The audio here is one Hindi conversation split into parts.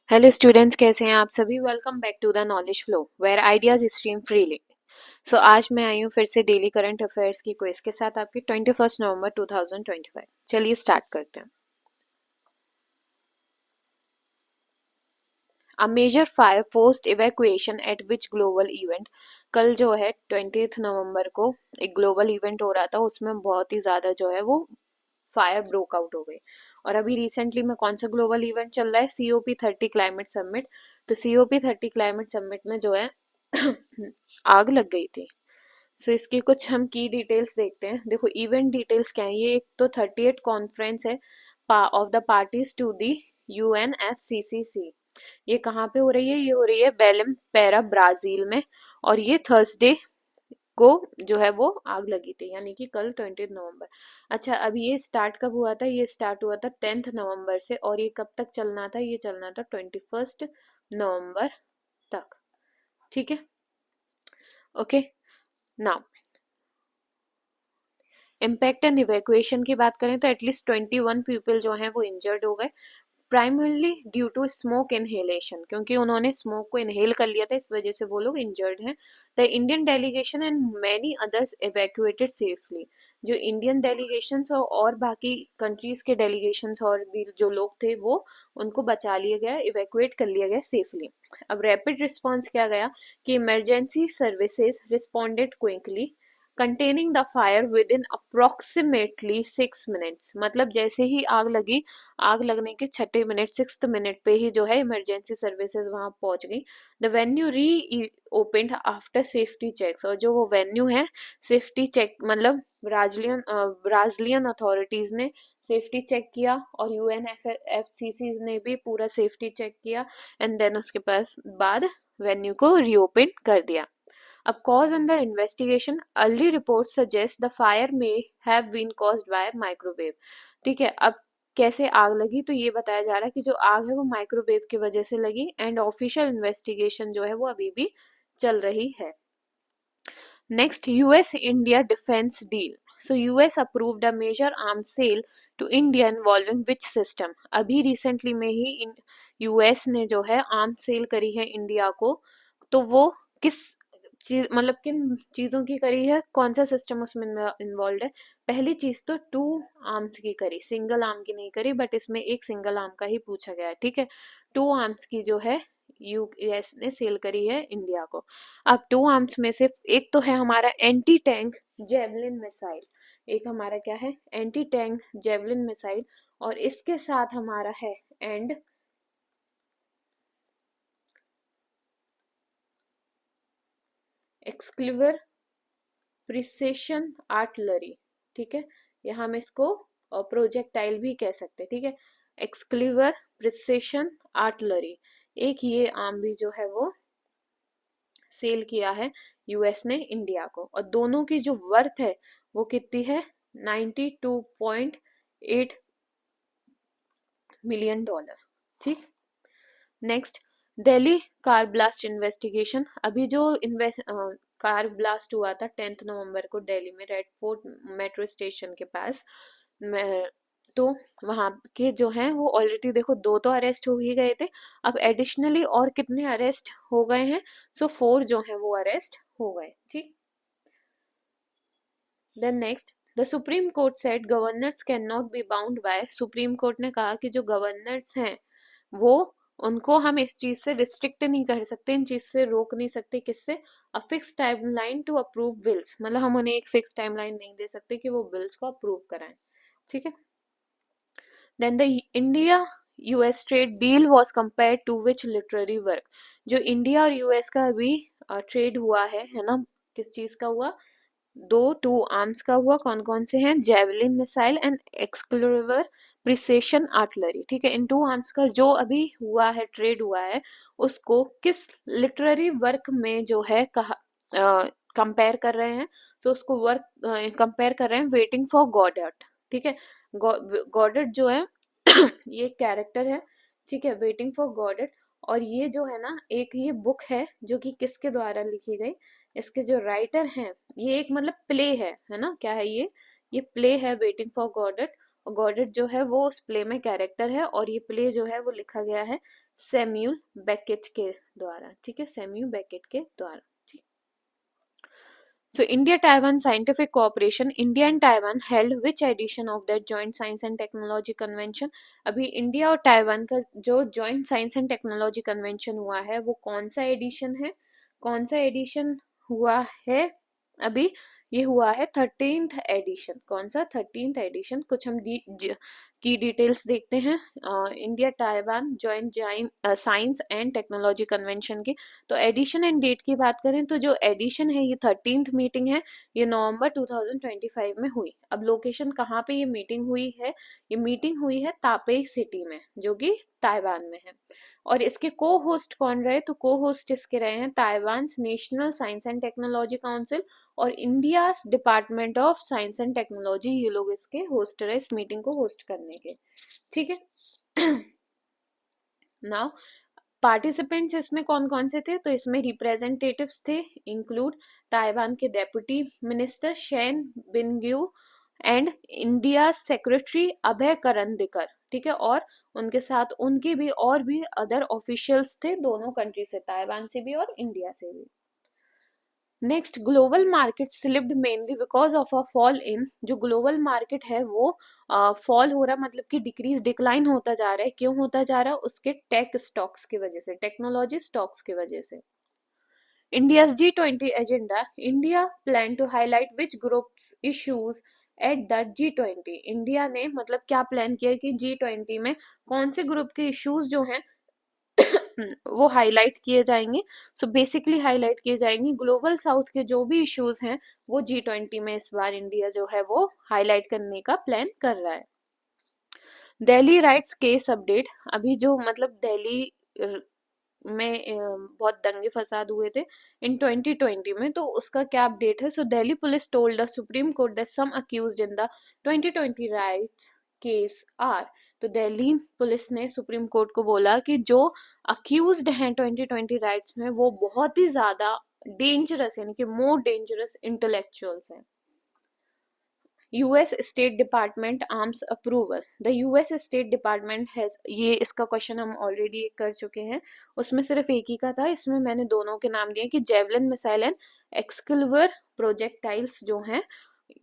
हेलो स्टूडेंट्स, कैसे हैं आप सभी। Welcome back to the knowledge flow where ideas stream freely. So आज मैं आई हूँ फिर से डेली करंट अफेयर्स की क्विज के साथ आपकी 21 नवंबर 2025। चलिए स्टार्ट करते हैं। A major fire post evacuation at which global event. कल जो है 20 नवंबर को एक ग्लोबल इवेंट हो रहा था, उसमें बहुत ही ज्यादा जो है वो फायर ब्रोक आउट हो गई। और अभी रिसेंटली में कौन सा ग्लोबल इवेंट चल रहा है, COP30 क्लाइमेट समिट। तो COP30 क्लाइमेट समिट में जो है आग लग गई थी। सो इसकी कुछ हम की डिटेल्स देखते हैं। देखो इवेंट डिटेल्स क्या है, ये एक तो 38 कॉन्फ्रेंस है of the parties to the UNFCCC। ये कहाँ पे हो रही है, ये हो रही है बेलम पेरा ब्राजील में। और ये थर्सडे को जो है वो आग लगी थी, यानी कि कल 20 नवंबर। अच्छा, अभी ये स्टार्ट कब हुआ था, ये स्टार्ट हुआ था 10 नवंबर से, और ये कब तक चलना था, ये चलना था 21 नवंबर तक। ठीक है, okay. Now impact and evacuation की बात करें तो एटलीस्ट 21 पीपल जो हैं वो इंजर्ड हो गए, primarily due to smoke inhalation, क्योंकि उन्होंने स्मोक को इनहेल कर लिया था, इस वजह से वो लोग इंजर्ड हैं। The Indian delegation and many others evacuated safely. जो इंडियन डेलीगेशंस और बाकी कंट्रीज के डेलीगेशंस और भी जो लोग थे वो उनको बचा लिया गया, इवैक्यूएट कर लिया गया सेफली। अब रैपिड रिस्पॉन्स क्या गया कि emergency services responded quickly containing the fire with in approximately 6 minutes. मतलब जैसे ही आग लगी, आग लगने के छठे मिनट 6th मिनट पे ही जो है इमरजेंसी सर्विसेज वहां पहुंच गई। द वेन्यू री ओपन्ड आफ्टर सेफ्टी चेक्स। और जो वो वेन्यू है, सेफ्टी चेक मतलब ब्राजीलियन अथॉरिटीज ने सेफ्टी चेक किया और UNFCCC ने भी पूरा सेफ्टी चेक किया, एंड देन उसके पास बाद वेन्यू को रीओपन कर दिया। अब cause under investigation, early reports suggest the fire may have been caused by microwave। ठीक है, अब कैसे आग लगी, तो ये बताया जा रहा है कि जो आग है वो माइक्रोवेव की वजह से लगी, एंड ऑफिशियल इन्वेस्टिगेशन जो है वो अभी भी चल रही है। Next, US India defence deal. So US approved a major arms sale to India involving which system. अभी रिसेंटली में ही US ने जो है आर्म्स सेल करी है इंडिया को। तो वो किस चीज मतलब किन चीजों की करी है, कौन सा सिस्टम उसमें इन्वॉल्व है। पहली चीज तो 2 आर्म्स की करी, सिंगल आर्म की नहीं करी, बट इसमें एक सिंगल आर्म का ही पूछा गया है। ठीक है, 2 आर्म्स की जो है US ने सेल करी है इंडिया को। अब 2 आर्म्स में से एक तो है हमारा एंटी टैंक जेवलिन मिसाइल। एक हमारा क्या है, एंटी टैंक जेवलिन मिसाइल। और इसके साथ हमारा है एंड एक्सक्लिवर प्रिसेशन आर्टिलरी। ठीक है, या हम इसको प्रोजेक्टाइल भी कह सकते हैं। ठीक है, एक्सक्लिवर प्रिसेशन आर्टिलरी, एक ये आर्म भी जो है वो सेल किया है US ने इंडिया को। और दोनों की जो वर्थ है वो कितनी है, $92.8 मिलियन। ठीक, next, Delhi car blast investigation. अभी जो कार ब्लास्ट हुआ था 10 नवंबर को दिल्ली में रेड फोर्ट मेट्रो स्टेशन के पास। तो वहां के जो हैं वो ऑलरेडी देखो 2 तो अरेस्ट हो ही गए थे, अब एडिशनली और कितने अरेस्ट हो गए हैं, सो 4 जो हैं वो अरेस्ट हो गए। ठीक, then next, the supreme court said governors can not be bound by. Supreme court ने कहा कि जो गवर्नर्स हैं वो, उनको हम इस चीज से रिस्ट्रिक्ट नहीं कर सकते, इन चीज से रोक नहीं सकते। किससे, a fix timeline to approve bills. मतलब हम उन्हें एक फिक्स टाइमलाइन नहीं दे सकते कि वो बिल्स को अप्रूव कराएं। ठीक है, then the India US trade deal was compared to which literary work. जो इंडिया और US का अभी ट्रेड हुआ है ना, किस चीज का हुआ, 2 आर्म्स का हुआ। कौन कौन से हैं, javelin missile and exclusive precision artillery. ठीक है, इन 2 आर्म्स का जो अभी हुआ है, ट्रेड हुआ है, उसको किस लिटरेरी वर्क में जो है कहा कंपेयर कर रहे हैं। सो उसको वर्क कंपेयर कर रहे हैं वेटिंग फॉर गॉडेट। ठीक है, गॉडेट जो है ये कैरेक्टर है। ठीक है, वेटिंग फॉर गॉडेट। और ये जो है ना, एक ये बुक है जो कि किसके द्वारा लिखी गई, इसके जो राइटर हैं, ये एक मतलब प्ले है ना, क्या है ये प्ले है वेटिंग फॉर गॉडेट। गॉडेट जो है वो उस प्ले में कैरेक्टर है, और ये प्ले जो है वो लिखा गया है सैम्यूल बेकेट के द्वारा, ठीक है, सैम्यूल बेकेट के द्वारा। So India-Taiwan Scientific Cooperation, India and Taiwan held which edition of that Joint Science and Technology Convention? अभी इंडिया और ताइवान का जो Joint Science and Technology Convention हुआ है वो कौन सा एडिशन है, कौन सा एडिशन हुआ है? अभी ये हुआ है 13th एडिशन। कौन सा 13th एडिशन? कुछ हम की डिटेल्स देखते हैं India Taiwan joint science and technology convention की। तो एडिशन एंड डेट की बात करें तो जो एडिशन है ये 13th मीटिंग है, ये नवंबर 2025 में हुई। अब लोकेशन कहाँ पे ये मीटिंग हुई है? ये मीटिंग हुई है तापेई सिटी में, जो कि ताइवान में है। और इसके को होस्ट कौन रहे? तो को होस्ट इसके रहे हैं Taiwan national science and technology council और India department of science and technology, ये लोग इसके होस्ट रहे इस मीटिंग को होस्ट करने के, ठीक है। नाउ पार्टिसिपेंट्स इसमें कौन कौन से थे? तो इसमें रिप्रेजेंटेटिव्स थे, इंक्लूड ताइवान के deputy minister Shen Bingyu and India secretary Abhay Karandikar, ठीक है, और उनके साथ उनके भी और भी अदर ऑफिशियल्स थे, दोनों कंट्री से, ताइवान से भी और इंडिया से भी। Next, global market slipped mainly because of a fall in, जो ग्लोबल मार्केट है वो फॉल हो रहा, मतलब कि डिक्रीज डिक्लाइन होता जा रहा है। क्यों होता जा रहा है? उसके टेक स्टॉक्स की वजह से, टेक्नोलॉजी स्टॉक्स की वजह से। India's G20 agenda, India plan to highlight which groups issues at the G20। India ने मतलब क्या प्लान किया कि G20 में कौन से ग्रुप के इश्यूज जो हैं वो हाईलाइट किए जाएंगे। सो बेसिकली हाईलाइट किए जाएंगे ग्लोबल साउथ के जो भी इश्यूज हैं वो G20 में इस बार इंडिया जो है वो हाईलाइट करने का प्लान कर रहा है। दिल्ली राइट्स केस अपडेट, अभी जो मतलब दिल्ली में बहुत दंगे फसाद हुए थे इन 2020 में, तो उसका क्या अपडेट है? So Delhi police told the supreme Court that some accused in the 2020 riots case are, तो दिल्ली पुलिस ने सुप्रीम कोर्ट को बोला कि जो अक्यूज्ड हैं 2020 राइट्स में वो बहुत ही ज्यादा डेंजरस, यानी कि मोर डेंजरस इंटेलेक्चुअल्स हैं। US state department arms approval, the US state department has, ये इसका क्वेश्चन हम ऑलरेडी कर चुके हैं, उसमें सिर्फ एक ही का था, इसमें मैंने दोनों के नाम दिए कि जेवलिन मिसाइल एंड एक्सक्लूवर प्रोजेक्टाइल्स जो हैं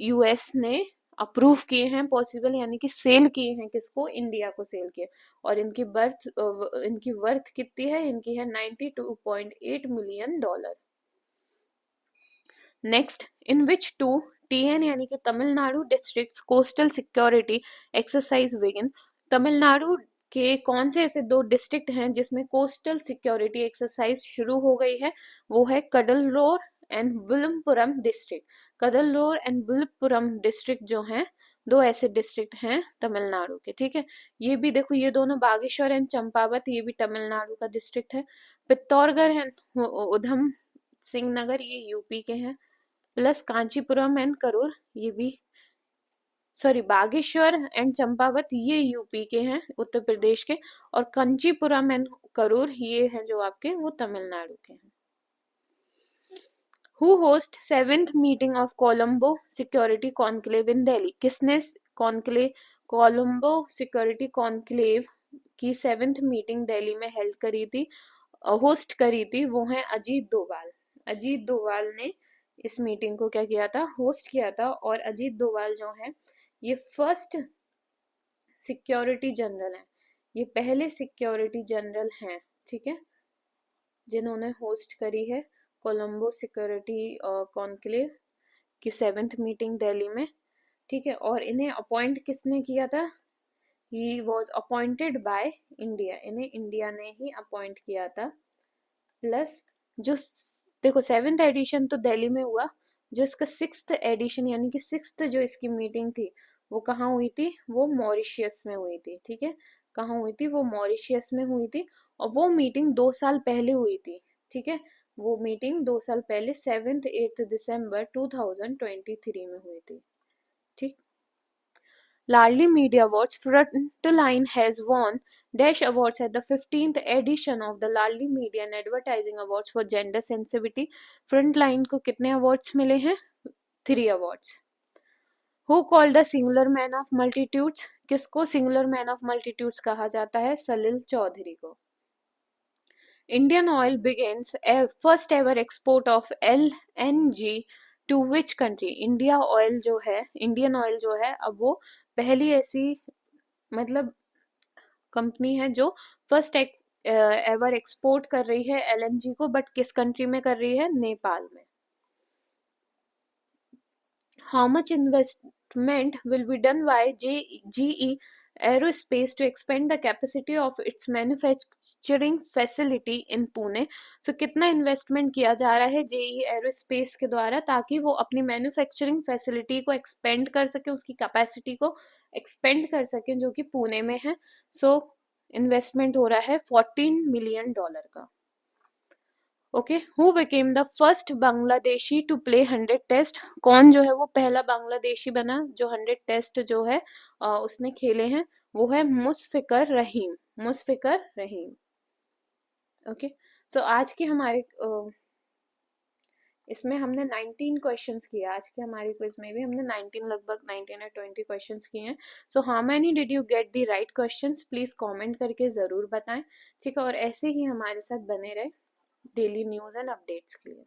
यूएस ने अप्रूव किए हैं पॉसिबल, यानी कि सेल किए हैं, किसको? इंडिया को सेल किए। और इनकी वर्थ कितनी है? इनकी है $92.8 million. Next, in which to TN यानी कि Tamil Nadu district coastal security exercise begin, Tamil Nadu के कौन से ऐसे दो डिस्ट्रिक्ट हैं जिसमें कोस्टल सिक्योरिटी एक्सरसाइज शुरू हो गई है? वो है Cuddalore and Villupuram district. Cuddalore and Villupuram district जो हैं, दो ऐसे डिस्ट्रिक्ट हैं तमिलनाडु के, ठीक है। ये भी देखो, ये दोनों बागेश्वर एंड चंपावत, ये भी तमिलनाडु का डिस्ट्रिक्ट है। पित्तौरगढ़ एंड उधम सिंह नगर, ये यूपी के हैं। प्लस कांचीपुरम एंड करूर, ये भी, सॉरी, बागेश्वर एंड चंपावत ये यूपी के हैं, उत्तर प्रदेश के, और कंचीपुरम एंड करूर ये हैं जो आपके वो तमिलनाडु के हैं। Who host 7th meeting of Colombo security conclave in Delhi, किसने कोलंबो सिक्योरिटी कॉन्क्लेव की 7th मीटिंग दिल्ली में हेल्ड करी थी, होस्ट करी थी? वो है अजीत डोभाल। अजीत डोभाल ने इस मीटिंग को क्या किया था? होस्ट किया था। और अजीत डोभाल जो है ये फर्स्ट सिक्योरिटी जनरल है, ये पहले सिक्योरिटी जनरल हैं, ठीक है, जिन्होंने होस्ट करी है कोलंबो सिक्योरिटी कॉन्क्लेव की 7th मीटिंग दिल्ली में, ठीक है। और इन्हें अपॉइंट किसने किया था? He was appointed by India, इन्हें इंडिया ने ही अपॉइंट किया था। प्लस जो देखो 7th एडिशन तो दिल्ली में हुआ, जो इसका 6th एडिशन यानी कि 6th जो इसकी मीटिंग थी वो कहाँ हुई थी? वो मॉरिशियस में हुई थी, ठीक है। कहाँ हुई थी? वो मॉरिशियस में हुई थी, और वो मीटिंग 2 साल पहले हुई थी, ठीक है। वो मीटिंग 2 साल पहले 7th-8th दिसंबर 2023 में हुई थी, ठीक। Larly Media Awards, Frontline has won Dash Awards at the 15th edition of the Larly Media and Advertising Awards for Gender Sensitivity. Frontline को कितने awards मिले हैं? 3 awards. Who called the singular man of multitudes, किसको सिंगुलर मैन ऑफ मल्टीट्यूड्स कहा जाता है? सलिल चौधरी को। Indian oil begins first ever export of LNG to which country? India oil जो है, इंडियन ऑयल जो है, अब वो पहली ऐसी मतलब कंपनी है जो फर्स्ट एवर एक्सपोर्ट कर रही है LNG को, बट किस कंट्री में कर रही है? नेपाल में। How much investment will be done by GE Aerospace to expand the capacity of its manufacturing facility in Pune? So कितना इन्वेस्टमेंट किया जा रहा है JE Aerospace के द्वारा ताकि वो अपनी मैन्युफैक्चरिंग फैसिलिटी को एक्सपेंड कर सके, उसकी कैपेसिटी को एक्सपेंड कर सके, जो कि पुणे में है। सो इन्वेस्टमेंट हो रहा है $14 मिलियन का। Okay, who became the first Bangladeshi to play 100 test? कौन जो है वो पहला बांग्लादेशी बना जो 100 टेस्ट जो है उसने खेले हैं? वो है मुशफिकर रहीम, मुशफिकर रहीम। ओके, सो आज के हमारे इसमें हमने 19 क्वेश्चंस किए। आज के हमारे क्विज में भी हमने 19 लगभग 19 या 20 क्वेश्चंस किए हैं। So how many did you get the right questions? Please comment करके ज़रूर बताएं, ठीक है। और ऐसे ही हमारे साथ बने रहे डेली न्यूज़ एंड अपडेट्स के लिए।